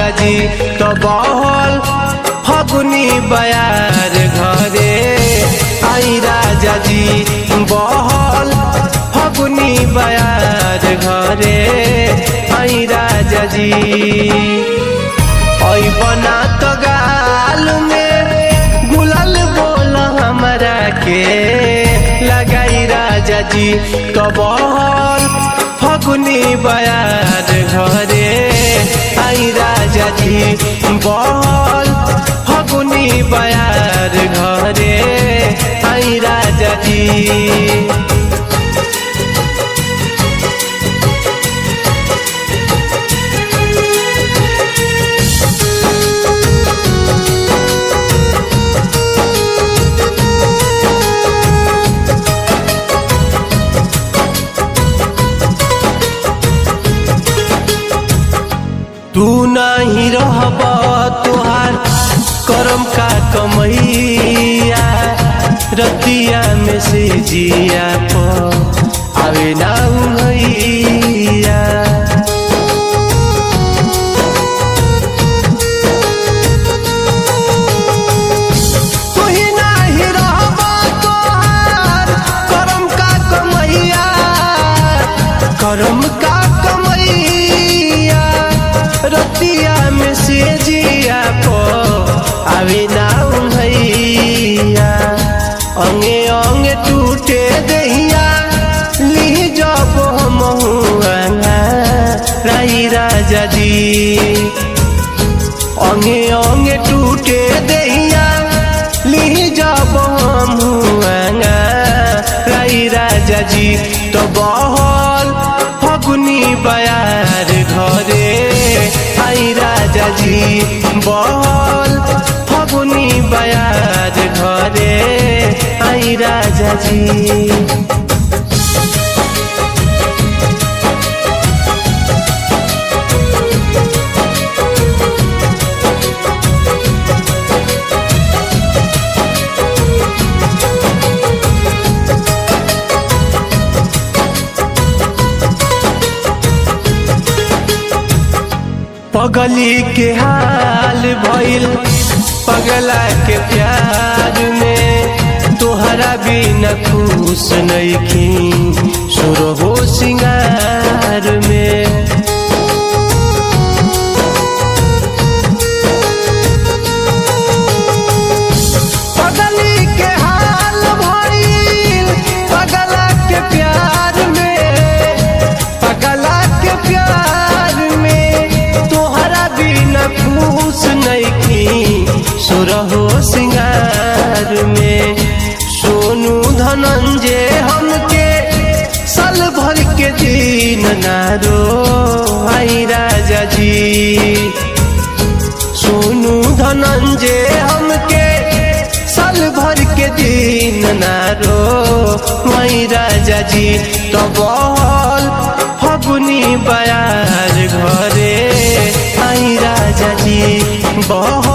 राजा जी तो बहल फगुनी बयार घरे आई राजा जी बहल फगुनी बयार घरे आई राजा जी। ओई बना तो गाल में गुलाल बोल हमरा के लगाई राजा जी तो बहल फगुनी बयार घरे आई राजा जी बहल फगुनी बयार घरे आई राजा जी। तू नहीं रहब तुहार करम का कमैया रतिया में से जिया आवे ना उंगैया। तू ही नहीं रहब तुहार करम का कमैया करम का कमैया रतिया में से जिया आवे ना उंगैया। अंगे अंगे टूटे दहिया ली जब हम राई राजा जी अंगे अंगे टूटे दहिया ली जब हम राई राजा जी तो बहल फगुनी बयार घरे आई राजा जी बहल फगुनी बयार घरे आई राजा जी। पगली के हाल भइल पगला के प्यार में तोहरा बिना खुश नइखी सुरहो सिंगार में। पगली के हाल भइल पगला के प्यार में पगला के प्यार में खुश नइखी सुरहो सिंगार में। सोनू धनंजय हमके साल भर के दिन नारो आई राजा जी सोनू धनंजय हमके साल भर के दिन नारो आई राजा जी तो बहल फगुनी बयार घरे आई राजा जी बहल